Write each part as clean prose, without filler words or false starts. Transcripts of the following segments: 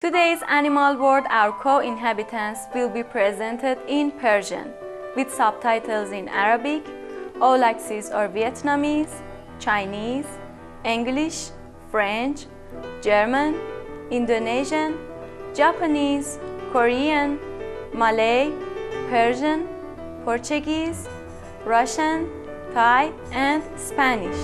Today's Animal World, our co-inhabitants will be presented in Persian, with subtitles in Arabic, all accents are Vietnamese, Chinese, English, French, German, Indonesian, Japanese, Korean, Malay, Persian, Portuguese, Russian, Thai, and Spanish.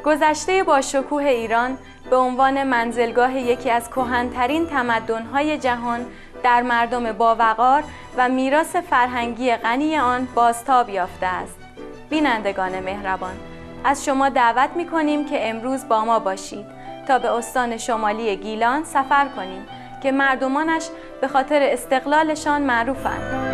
گذشته باشکوه ایران به عنوان منزلگاه یکی از کهن‌ترین تمدن‌های جهان در مردم باوقار و میراث فرهنگی غنی آن بازتاب یافته است. بینندگان مهربان، از شما دعوت می‌کنیم که امروز با ما باشید تا به استان شمالی گیلان سفر کنیم که مردمانش به خاطر استقلالشان معروفند.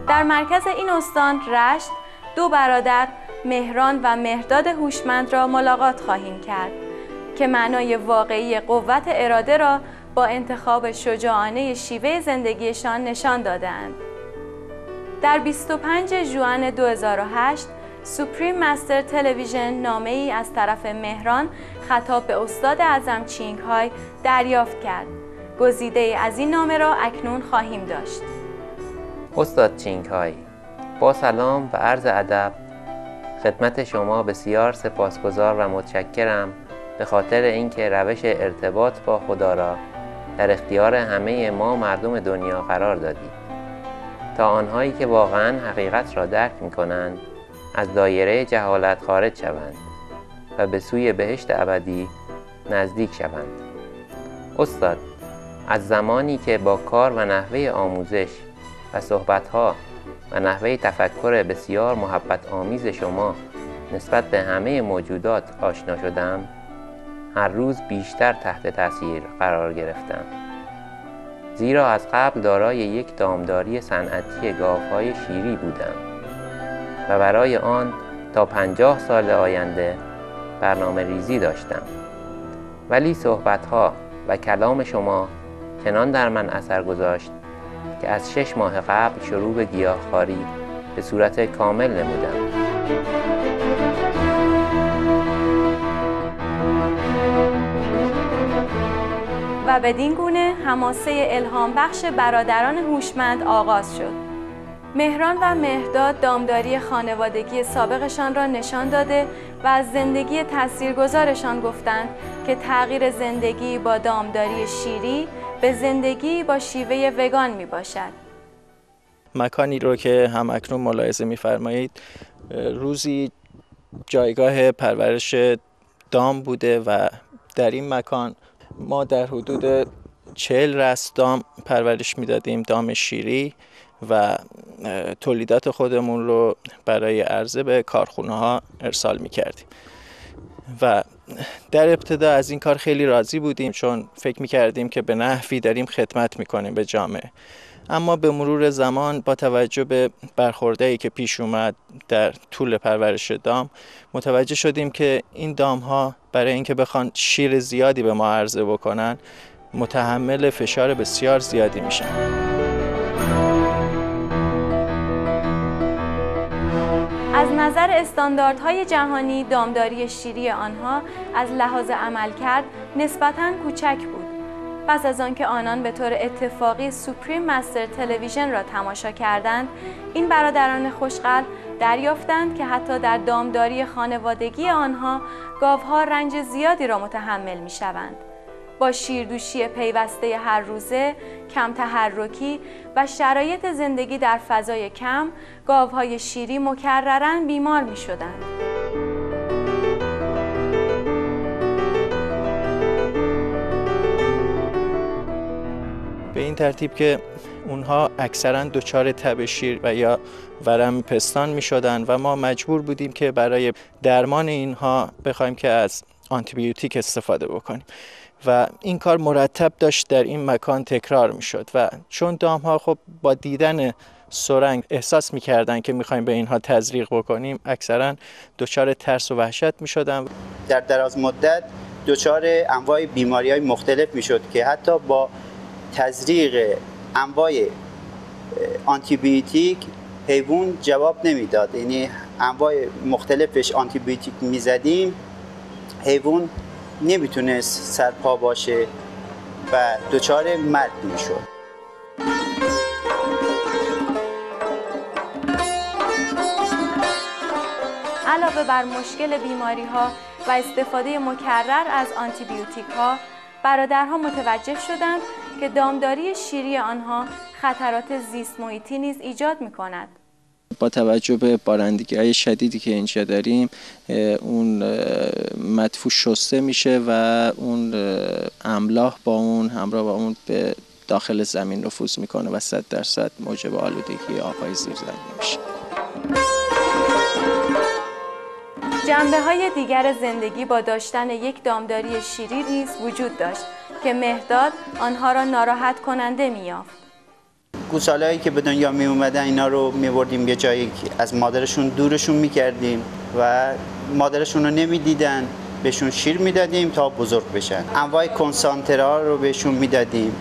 در مرکز این استان رشت دو برادر مهران و مهرداد هوشمند را ملاقات خواهیم کرد که معنای واقعی قوت اراده را با انتخاب شجاعانه شیوه زندگیشان نشان دادند. در 25 ژوئن 2008 سوپریم مستر تلویزیون نامه‌ای از طرف مهران خطاب به استاد اعظم چینگهای دریافت کرد. گزیده از این نامه را اکنون خواهیم داشت. استاد چینگهای، با سلام و عرض ادب خدمت شما بسیار سپاسگزار و متشکرم به خاطر اینکه روش ارتباط با خدا را در اختیار همه ما مردم دنیا قرار دادید تا آنهایی که واقعا حقیقت را درک می کنند از دایره جهالت خارج شوند و به سوی بهشت ابدی نزدیک شوند. استاد، از زمانی که با کار و نحوه آموزش و صحبت‌ها و نحوه تفکر بسیار محبت آمیز شما نسبت به همه موجودات آشنا شدم، هر روز بیشتر تحت تاثیر قرار گرفتم. زیرا از قبل دارای یک دامداری صنعتی گاوهای شیری بودم و برای آن تا 50 سال آینده برنامه ریزی داشتم. ولی صحبت‌ها و کلام شما چنان در من اثر گذاشت که از 6 ماه قبل شروع به گیاهخواری به صورت کامل نمودم. و بدین گونه حماسه الهام بخش برادران هوشمند آغاز شد. مهران و مهرداد دامداری خانوادگی سابقشان را نشان داده و از زندگی تاثیرگذارشان گفتند که تغییر زندگی با دامداری شیری به زندگی با شیوه وگان می باشد. مکانی رو که هم اکنون ملاحظه می‌فرمایید روزی جایگاه پرورش دام بوده و در این مکان ما در حدود 40 رأس دام پرورش میدادیم، دام شیری، و تولیدات خودمون رو برای عرضه به کارخونه ها ارسال میکردیم و در ابتدا از این کار خیلی راضی بودیم چون فکر میکردیم که به نحوی داریم خدمت میکنیم به جامعه. اما به مرور زمان با توجه به برخوردهایی که پیش اومد در طول پرورش دام متوجه شدیم که این دام ها برای اینکه بخوان شیر زیادی به ما عرضه بکنن متحمل فشار بسیار زیادی میشن. از نظر استانداردهای جهانی دامداری شیری آنها از لحاظ عملکرد نسبتاً کوچک بود. پس از آنکه آنان به طور اتفاقی سوپریم مستر تلویزیون را تماشا کردند، این برادران خوشقلب دریافتند که حتی در دامداری خانوادگی آنها گاوها رنج زیادی را متحمل می‌شوند. با شیردوشی پیوسته هر روزه، کم تحرکی و شرایط زندگی در فضای کم، گاوهای شیری مکرراً بیمار می‌شدند. به این ترتیب که اونها اکثراً دچار تب شیر و یا ورم پستان می‌شدند و ما مجبور بودیم که برای درمان اینها بخوایم که از آنتیبیوتیک استفاده بکنیم و این کار مرتب داشت در این مکان تکرار میشد و چون دامها خب با دیدن سرنگ احساس میکردن که میخوایم به اینها تزریق بکنیم، اکثرا دچار ترس و وحشت میشدن. در دراز مدت دچار انواع بیماری‌های مختلف میشد که حتی با تزریق انواع آنتی بیوتیک حیوان جواب نمیداد. یعنی انواع مختلفش آنتی بیوتیک میزدیم، حیوان نمیتونست سرپا باشه و دچار مرگ میشد. علاوه بر مشکل بیماری‌ها و استفاده مکرر از آنتی بیوتیک‌ها، برادرها متوجه شدند که دامداری شیری آنها خطرات زیست محیطی نیز ایجاد می‌کند. با توجه به بارندگی‌های شدیدی که اینجا داریم، اون مدفوع شسته میشه و اون املاح همراه با اون به داخل زمین نفوذ میکنه و 100% موجب آلودگی آب‌های زیرزمینی میشه. جنبه‌های دیگر زندگی با داشتن یک دامداری شیری نیز وجود داشت که مهداد آنها را ناراحت کننده می‌یافت. گوسالهایی که به دنیا می اومدن اینا رو می‌بردیم یه جایی از مادرشون دورشون می‌کردیم و مادرشون رو نمی‌دیدن، بهشون شیر میدادیم تا بزرگ بشن. انواع کنسانترها رو بهشون میدادیم،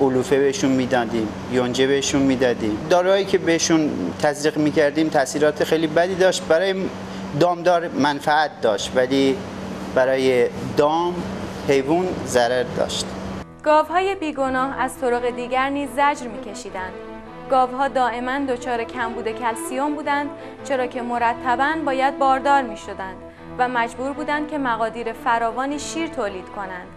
علوفه بهشون میدادیم، یونجه بهشون میدادیم. داروهایی که بهشون تزریق می‌کردیم تاثیرات خیلی بدی داشت. برای دامدار منفعت داشت ولی برای دام حیوان ضرر داشت. گاوهای بیگناه از طرق دیگر نیز زجر می‌کشیدند. گاوها دائما دچار کمبود کلسیم بودند، چرا که مرتباً باید باردار می‌شدند و مجبور بودند که مقادیر فراوانی شیر تولید کنند.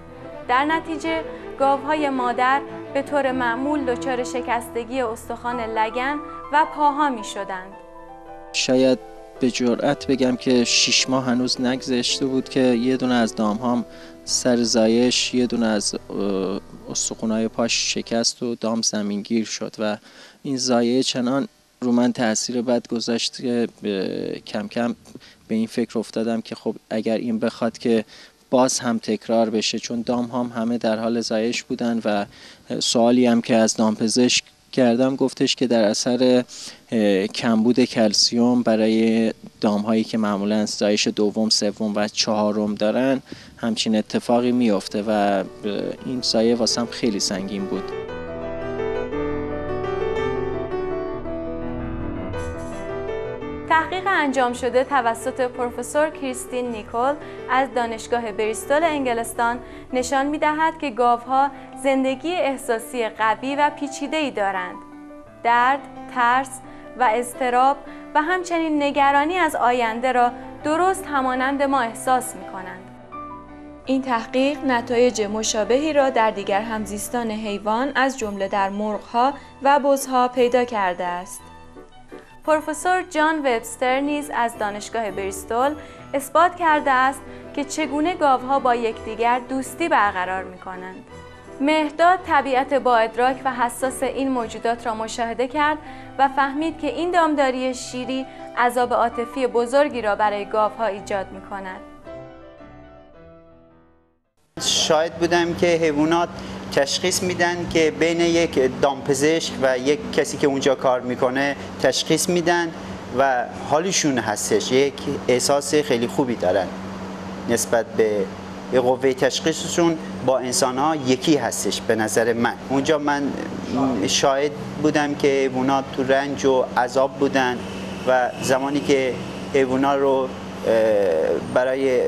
در نتیجه گاوهای مادر به طور معمول دچار شکستگی استخوان لگن و پاها می‌شدند. شاید به جرئت بگم که 6 ماه هنوز نگذشته بود که یه دونه از دامهام سر زایش یه دونه از استخوان‌های پاش شکست و دام زمینگیر شد و این زایه چنان رو من تأثیر بد گذاشت که کم کم به این فکر افتادم که خب اگر این بخواد که باز هم تکرار بشه، چون دام همه در حال زایش بودن و سوالی هم که از دامپزشک کردم گفتش که در اثر کمبود کلسیم برای دام‌هایی که معمولاً زایش دوم، سوم و چهارم دارن همچین اتفاقی میفته و این زایه واسم خیلی سنگین بود. تحقیق انجام شده توسط پروفسور کریستین نیکول از دانشگاه بریستول انگلستان نشان می‌دهد که گاوها زندگی احساسی قوی و پیچیده‌ای دارند. درد، ترس و اضطراب و همچنین نگرانی از آینده را درست همانند ما احساس می‌کنند. این تحقیق نتایج مشابهی را در دیگر همزیستان حیوان از جمله در مرغ‌ها و بزها پیدا کرده است. پروفسور جان وبستر نیز از دانشگاه بریستول اثبات کرده است که چگونه گاوها با یکدیگر دوستی برقرار می‌کنند. مهداد طبیعت با ادراک و حساس این موجودات را مشاهده کرد و فهمید که این دامداری شیری عذاب عاطفی بزرگی را برای گاوها ایجاد می‌کند. شاهد بودم که حیوانات تشخیص میدن که بین یک دامپزشک و یک کسی که اونجا کار میکنه تشخیص میدن و حالشون هستش، یک احساس خیلی خوبی دارن نسبت به قوه تشخیصشون با انسان‌ها یکی هستش. به نظر من اونجا من شاهد بودم که حیوانات تو رنج و عذاب بودن و زمانی که حیوانات رو برای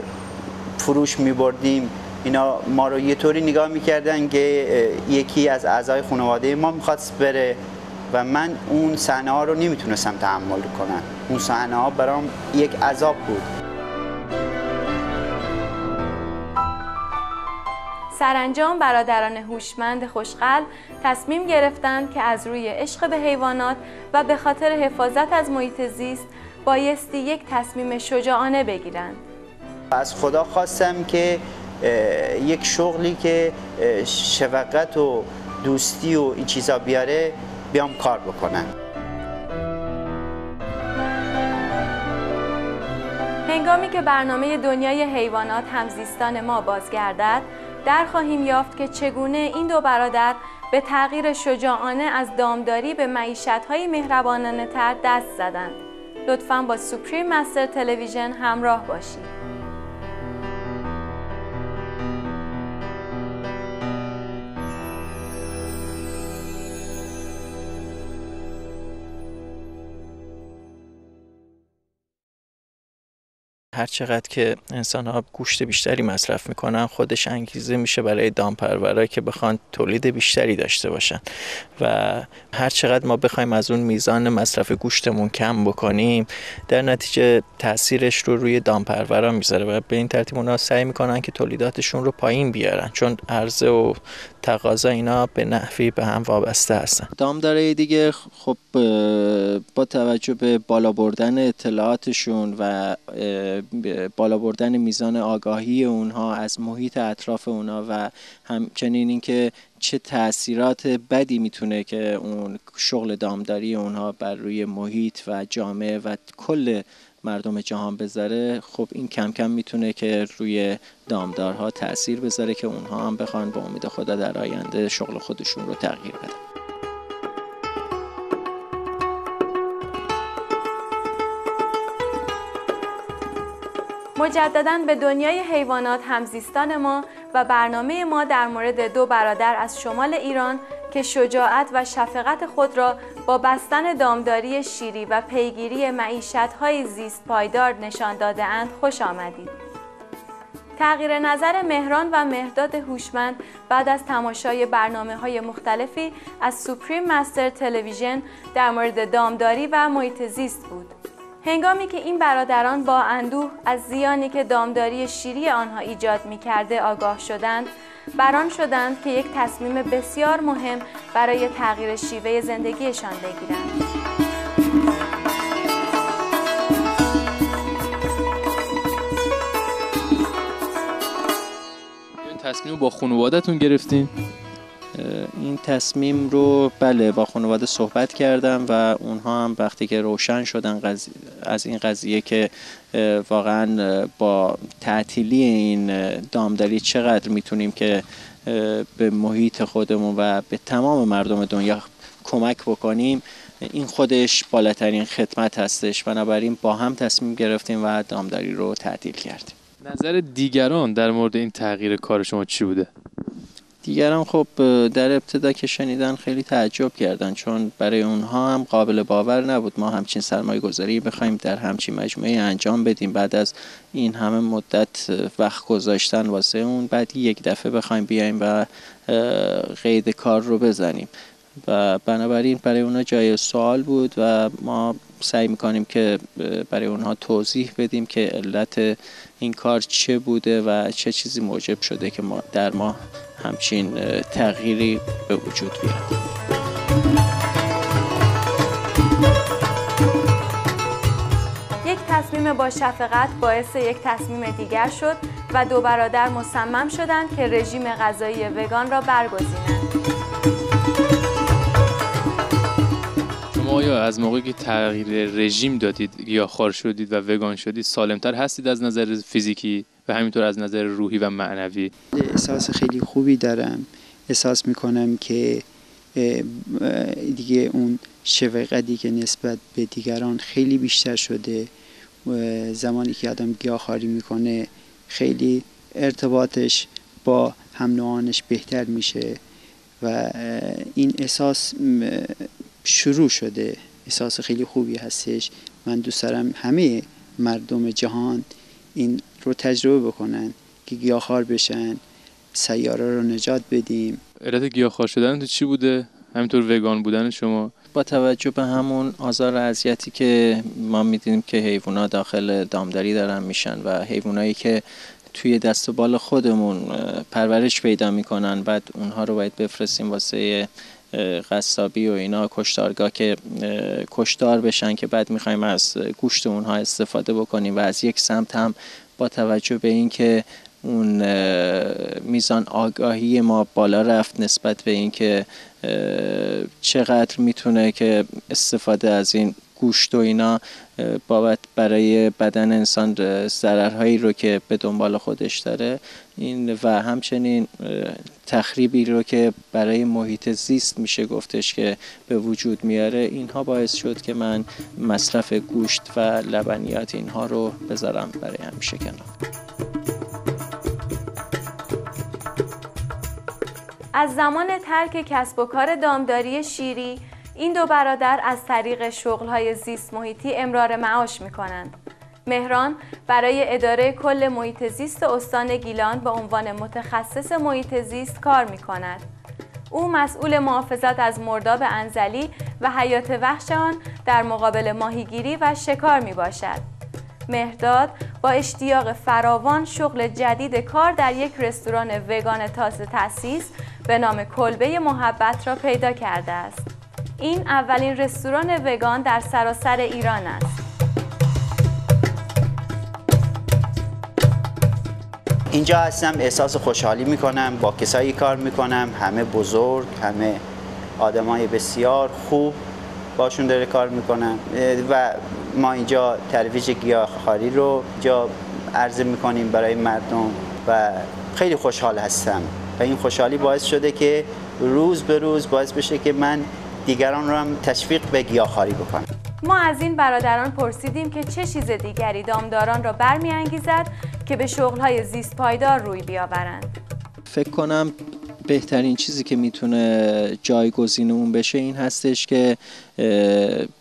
فروش میبردیم اینا ما رو یه طوری نگاه میکردن که یکی از اعضای خانواده ما میخواست بره و من اون صحنه ها رو نمیتونستم تحمل کنم. اون صحنه ها برام یک عذاب بود. سرانجام برادران هوشمند خوشقلب تصمیم گرفتند که از روی عشق به حیوانات و به خاطر حفاظت از محیط زیست بایستی یک تصمیم شجاعانه بگیرند. از خدا خواستم که یک شغلی که شفقت و دوستی و این چیزا بیاره بیام کار بکنم. هنگامی که برنامه دنیای حیوانات همزیستان ما بازگردد، در خواهیم یافت که چگونه این دو برادر به تغییر شجاعانه از دامداری به معیشت‌های مهربانانه تر دست زدند. لطفاً با سوپریم مستر تلویزیون همراه باشید. هر چقدر که انسان‌ها گوشت بیشتری مصرف میکنن خودش انگیزه میشه برای دامپرورا که بخوان تولید بیشتری داشته باشن و هر چقدر ما بخوایم از اون میزان مصرف گوشتمون کم بکنیم در نتیجه تاثیرش رو روی دامپرورا میذاره و به این ترتیب اونا سعی میکنن که تولیداتشون رو پایین بیارن چون عرضه و تقاضا اینا به نحوی به هم وابسته هستن. دامدارای دیگه خب با توجه به بالا بردن اطلاعاتشون و بالا بردن میزان آگاهی اونها از محیط اطراف اونها و همچنین اینکه چه تأثیرات بدی میتونه که اون شغل دامداری اونها بر روی محیط و جامعه و کل مردم جهان بذاره، خب این کم کم میتونه که روی دامدارها تأثیر بذاره که اونها هم بخوان به امید خدا در آینده شغل خودشون رو تغییر بدن. مجدداً به دنیای حیوانات همزیستان ما و برنامه ما در مورد دو برادر از شمال ایران که شجاعت و شفقت خود را با بستن دامداری شیری و پیگیری معیشت‌های زیست پایدار نشان داده‌اند خوش آمدید. تغییر نظر مهران و مهرداد هوشمند بعد از تماشای برنامه‌های مختلفی از سوپریم مستر تلویزیون در مورد دامداری و محیط زیست بود. هنگامی که این برادران با اندوه از زیانی که دامداری شیری آنها ایجاد می‌کرده آگاه شدند، برآن شدند که یک تصمیم بسیار مهم برای تغییر شیوه زندگیشان بگیرند. این تصمیم رو با خانواده‌تون گرفتین؟ این تصمیم رو بله با خانواده صحبت کردم و اونها هم وقتی که روشن شدن از این قضیه که واقعا با تعطیلی این دامداری چقدر میتونیم که به محیط خودمون و به تمام مردم دنیا کمک بکنیم، این خودش بالاترین خدمت هستش. بنابراین با هم تصمیم گرفتیم و دامداری رو تعطیل کردیم. نظر دیگران در مورد این تغییر کار شما چی بوده؟ دیگران خب در ابتدا که شنیدن خیلی تعجب کردن چون برای اونها هم قابل باور نبود ما همچین سرمایه گذاری بخوایم در همچین مجموعه انجام بدیم بعد از این همه مدت وقت گذاشتن واسه اون، بعد یک دفعه بخوایم بیایم و قید کار رو بزنیم و بنابراین برای اونها جای سوال بود و ما سعی میکنیم که برای اونها توضیح بدیم که علت این کار چه بوده و چه چیزی موجب شده که ما همچین تغییری به وجود بیاد. یک تصمیم با شفقت باعث یک تصمیم دیگر شد و دو برادر مصمم شدند که رژیم غذایی وگان را برگزینند. آیا از موقعی که تغییر رژیم دادید گیاهخوار شدید و وگان شدید سالمتر هستید از نظر فیزیکی و همینطور از نظر روحی و معنوی؟ احساس خیلی خوبی دارم. احساس میکنم که دیگه اون شفقتی که نسبت به دیگران خیلی بیشتر شده. زمانی که آدم گیاهخواری میکنه خیلی ارتباطش با هم نوعانش بهتر میشه و این احساس شروع شده. احساس خیلی خوبی هستش. من دوست دارم همه مردم جهان این رو تجربه بکنن که گیاهخوار بشن، سیاره رو نجات بدیم. علت گیاهخوار شدن تو چی بوده؟ همینطور وگان بودن شما؟ با توجه به همون آزار و اذیتی که ما می‌دیدیم که حیوانات داخل دامداری دارن میشن و حیوانایی که توی دست و بال خودمون پرورش پیدا میکنن بعد اونها رو باید بفرستیم واسه قصابی و اینا کشتارگاه که کشتار بشن که بعد میخوایم از گوشت اونها استفاده بکنیم و از یک سمت هم با توجه به این که اون میزان آگاهی ما بالا رفت نسبت به این که چقدر میتونه که استفاده از این گوشت و اینا بابت برای بدن انسان ضررهایی رو که به دنبال خودش داره این و همچنین تخریبی رو که برای محیط زیست میشه گفتش که به وجود میاره، اینها باعث شد که من مصرف گوشت و لبنیات اینها رو بذارم برای همیشه کنار. از زمان ترک کسب و کار دامداری شیری، این دو برادر از طریق شغل‌های زیست محیطی امرار معاش می‌کنند. مهران برای اداره کل محیط زیست استان گیلان به عنوان متخصص محیط زیست کار می‌کند. او مسئول محافظت از مرداب انزلی و حیات وحش آن در مقابل ماهیگیری و شکار میباشد. مهرداد با اشتیاق فراوان شغل جدید کار در یک رستوران وگان تازه تأسیس به نام کلبه محبت را پیدا کرده است. این اولین رستوران وگان در سراسر ایران است. اینجا هستم، احساس خوشحالی میکنم، با کسایی کار میکنم، همه بزرگ، همه آدمای بسیار خوب باشون داره کار میکنم و ما اینجا ترویج گیاهخواری رو اینجا عرضه میکنیم برای مردم و خیلی خوشحال هستم و این خوشحالی باعث شده که روز به روز باعث بشه که من دیگران رو هم تشویق به گیاهخواری بکنم. ما از این برادران پرسیدیم که چه چیز دیگری دامداران را برمی‌انگیزد که به شغل‌های زیست پایدار روی بیاورند. فکر کنم بهترین چیزی که میتونه جایگزین اون بشه این هستش که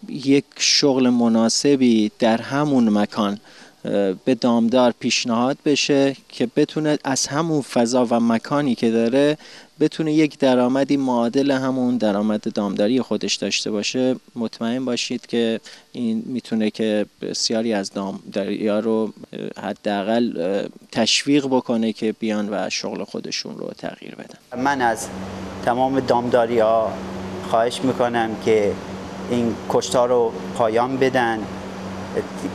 یک شغل مناسبی در همون مکان به دامدار پیشنهاد بشه که بتونه از همون فضا و مکانی که داره بتونه یک درآمدی معادل همون درآمد دامداری خودش داشته باشه. مطمئن باشید که این میتونه که بسیاری از دامداری‌ها رو حداقل تشویق بکنه که بیان و شغل خودشون رو تغییر بدن. من از تمام دامداری‌ها خواهش میکنم که این کشتار رو پایان بدن،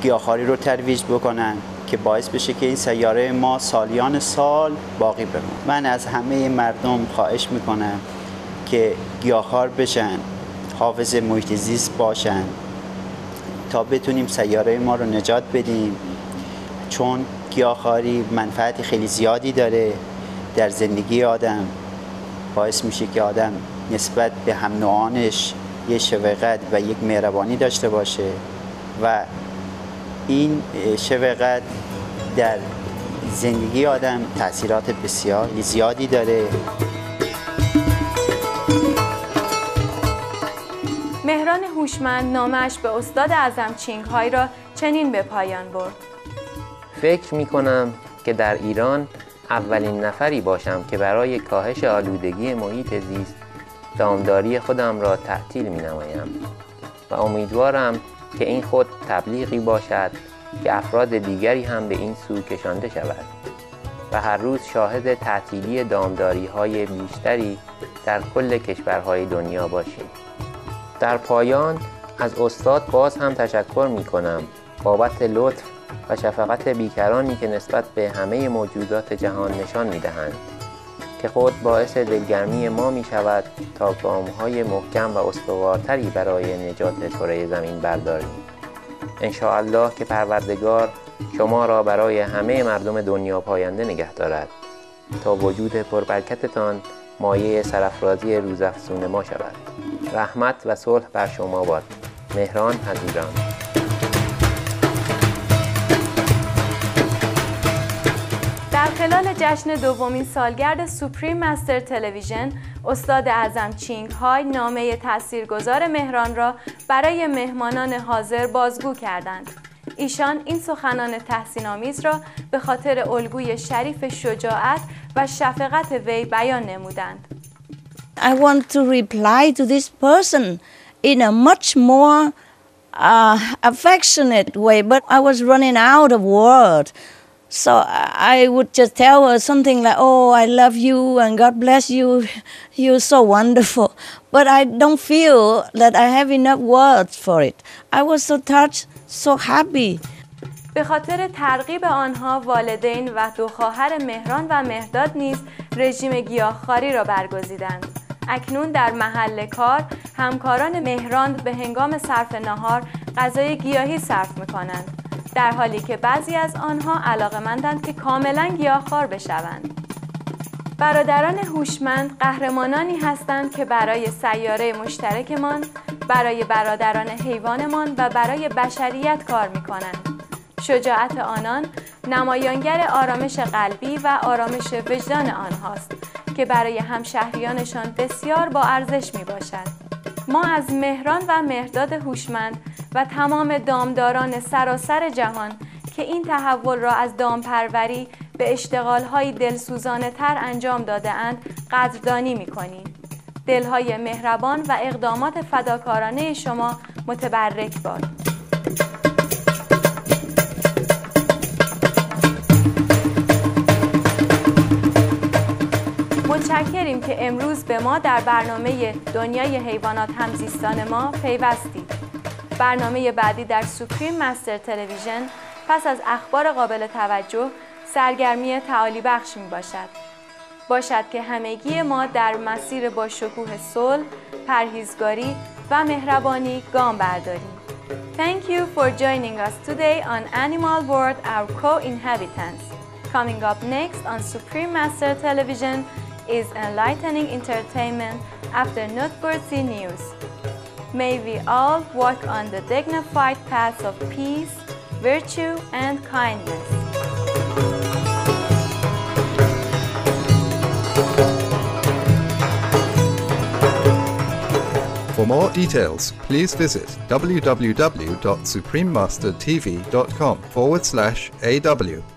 گیاهخواری رو ترویج بکنن که باعث بشه که این سیاره ما سالیان سال باقی بمونه. من از همه مردم خواهش میکنم که گیاهخوار بشن، حافظ محیط زیست باشن تا بتونیم سیاره ما رو نجات بدیم، چون گیاهخواری منفعت خیلی زیادی داره در زندگی آدم. باعث میشه که آدم نسبت به هم نوعانش یه شفقت و یک مهربانی داشته باشه و این شفقت در زندگی آدم تأثیرات بسیار زیادی داره. مهران هوشمند نامش به استاد اعظم چینگهای را چنین به پایان برد. فکر می کنم که در ایران اولین نفری باشم که برای کاهش آلودگی محیط زیست دامداری خودم را تعطیل می نمایم و امیدوارم که این خود تبلیغی باشد که افراد دیگری هم به این سو کشانده شود و هر روز شاهد تعطیلی دامداری‌های بیشتری در کل کشورهای دنیا باشیم. در پایان از استاد باز هم تشکر می‌کنم بابت لطف و شفقت بیکرانی که نسبت به همه موجودات جهان نشان می‌دهند که خود باعث دلگرمی ما می‌شود تا گام‌های محکم و استوارتری برای نجات کره زمین برداریم. انشاءالله که پروردگار شما را برای همه مردم دنیا پاینده نگه دارد تا وجود پربرکتتان مایه سرافرازی روزافزون ما شود. رحمت و صلح بر شما باد. مهران از ایران. در خلال جشن دومین سالگرد سوپریم مستر تلویزیون، استاد اعظم چینگهای نامه تاثیرگذار مهران را برای مهمانان حاضر بازگو کردند. ایشان این سخنان تحسین‌آمیز را به خاطر الگوی شریف شجاعت و شفقت وی بیان نمودند. I want to reply to this person in a much more affectionate way, but I was running out of words. So I would just tell her something like, oh, I love you and God bless you, you're so wonderful. But I don't feel that I have enough words for it. I was so touched, so happy. به خاطر ترغیب آنها والدین و دو خواهر مهران و مهرداد نیز رژیم گیاهخواری را برگزیدند. اکنون در محل کار همکاران مهران به هنگام صرف نهار غذای گیاهی صرف می‌کنند، در حالی که بعضی از آنها علاقه‌مندند که کاملاً گیاهخوار بشوند. برادران هوشمند قهرمانانی هستند که برای سیاره مشترکمان، برای برادران حیوانمان و برای بشریت کار می‌کنند. شجاعت آنان نمایانگر آرامش قلبی و آرامش وجدان آنهاست که برای همشهریانشان بسیار با ارزش میباشد. ما از مهران و مهرداد هوشمند و تمام دامداران سراسر جهان که این تحول را از دامپروری به اشتغال‌های دلسوزانه تر انجام داده اند قدردانی می‌کنیم. دلهای مهربان و اقدامات فداکارانه شما متبرک باد. متشکریم که امروز به ما در برنامه دنیای حیوانات همزیستان ما پیوستید. برنامه بعدی در سوپریم مستر تلویزیون پس از اخبار قابل توجه سرگرمی تعالی بخش می باشد که همگی ما در مسیر با شکوه صلح، پرهیزگاری و مهربانی گام برداریم. Thank you for joining us today on Animal World, our co-inhabitants. Coming up next on Supreme Master Television is enlightening entertainment after noteworthy news. May we all walk on the dignified paths of peace, virtue, and kindness. For more details, please visit www.suprememastertv.com/AW.